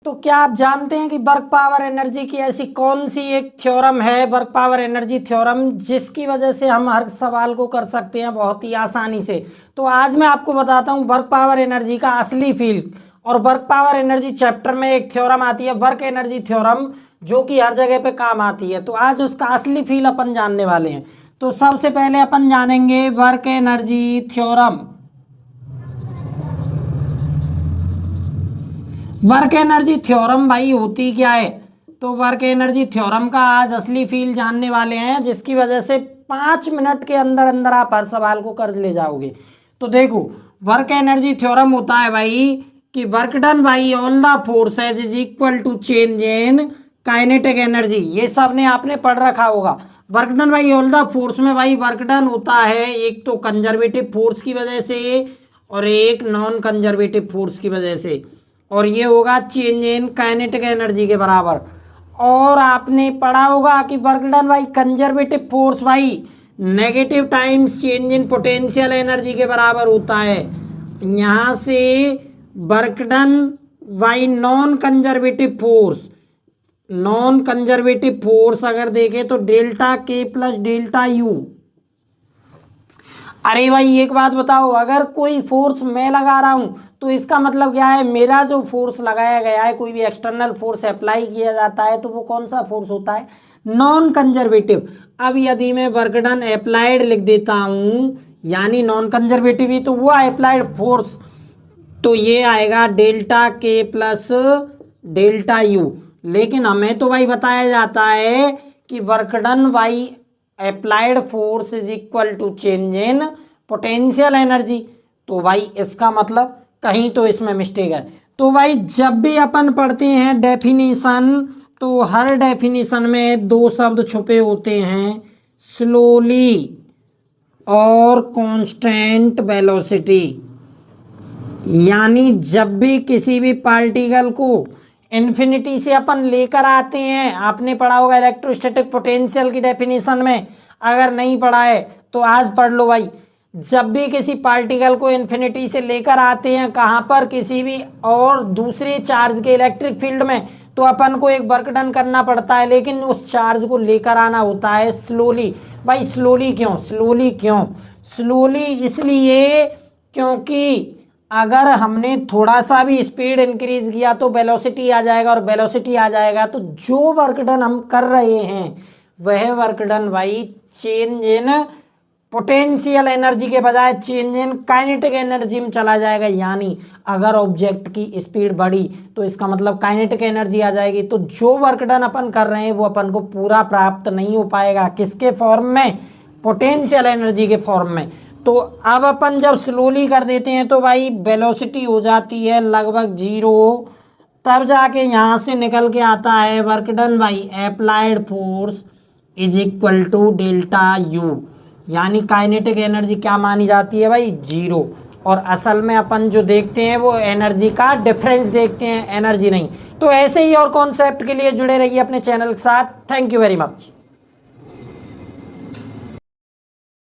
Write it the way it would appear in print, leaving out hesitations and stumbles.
तो क्या आप जानते हैं कि वर्क पावर एनर्जी की ऐसी कौन सी एक थ्योरम है, वर्क पावर एनर्जी थ्योरम, जिसकी वजह से हम हर सवाल को कर सकते हैं बहुत ही आसानी से। तो आज मैं आपको बताता हूं वर्क पावर एनर्जी का असली फील्ड। और वर्क पावर एनर्जी चैप्टर में एक थ्योरम आती है वर्क एनर्जी थ्योरम, जो कि हर जगह पे काम आती है। तो आज उसका असली फील्ड अपन जानने वाले हैं। तो सबसे पहले अपन जानेंगे work energy theorem. Work energy theorem भाई होती क्या है? तो वर्क एनर्जी थ्योरम का आज असली फील जानने वाले हैं, जिसकी वजह से 5 मिनट के अंदर अंदर आप हर सवाल को कर ले जाओगे। तो देखो, वर्क एनर्जी थ्योरम होता है भाई कि work done by all the forces is equal to change in kinetic energy. ये सब ने आपने पढ़ रखा होगा। Work done by all the force में भाई वर्क डन होता है एक तो कंजर्वेटिव फोर्स की वजह से और एक नॉन कंजर्वेटिव फोर्स की वजह से, और ये होगा चेंज इन काइनेटिक एनर्जी के बराबर। और आपने पढ़ा होगा कि work done by conservative force भाई negative times change in potential energy के बराबर होता है। यहाँ से work done by non conservative force अगर देखें तो डेल्टा के प्लस डेल्टा यू। अरे भाई एक बात बताओ, अगर कोई फोर्स मैं लगा रहा हूं तो इसका मतलब क्या है? मेरा जो फोर्स लगाया गया है, कोई भी एक्सटर्नल फोर्स अप्लाई किया जाता है तो वो कौन सा फोर्स होता है? Non conservative. अब यदि मैं वर्क डन अप्लाइड लिख देता हूं, यानी नॉन कंजर्वेटिव ही तो हुआ अप्लाइड फोर्स, तो ये आएगा डेल्टा के प्लस डेल्टा यू। लेकिन हमें तो भाई बताया जाता है कि work done by applied force is equal to change in potential energy. तो भाई इसका मतलब कहीं तो इसमें मिस्टेक है। तो भाई जब भी अपन पढ़ते हैं डेफिनेशन, तो हर डेफिनेशन में दो शब्द छुपे होते हैं, स्लोली और कांस्टेंट वेलोसिटी। यानी जब भी किसी भी पार्टिकल को इन्फिनिटी से अपन लेकर आते हैं, आपने पढ़ा होगा इलेक्ट्रोस्टैटिक पोटेंशियल की डेफिनेशन में, अगर नहीं पढ़ा है तो आज पढ़ लो भाई। जब भी किसी पार्टिकल को इन्फिनिटी से लेकर आते हैं कहाँ पर, किसी भी और दूसरे चार्ज के इलेक्ट्रिक फील्ड में, तो अपन को एक वर्क डन करना पड़ता है, लेकिन उस चार्ज को लेकर आना होता है स्लोली। भाई स्लोली क्यों? स्लोली इसलिए क्योंकि अगर हमने थोड़ा सा भी स्पीड इंक्रीज किया तो वेलोसिटी आ जाएगा, और वेलोसिटी आ जाएगा तो जो वर्क डन हम कर रहे हैं वह वर्क डन भाई चेंज इन पोटेंशियल एनर्जी के बजाय चेंज इन काइनेटिक एनर्जी में चला जाएगा। यानी अगर ऑब्जेक्ट की स्पीड बढ़ी तो इसका मतलब काइनेटिक एनर्जी आ जाएगी। तो जो वर्क डन अपन कर रहे हैं वो अपन को पूरा प्राप्त नहीं हो पाएगा। किसके फॉर्म में? पोटेंशियल एनर्जी के फॉर्म में। तो अब अपन जब स्लोली कर देते हैं तो भाई वेलोसिटी हो जाती है लगभग 0, तब जाके यहाँ से निकल के आता है work done by applied force is equal to delta U. यानी काइनेटिक एनर्जी क्या मानी जाती है भाई? 0। और असल में अपन जो देखते हैं वो एनर्जी का डिफरेंस देखते हैं, एनर्जी नहीं। तो ऐसे ही और कॉन्सेप्ट के लिए जुड़े रहिए अपने चैनल के साथ। Thank you very much.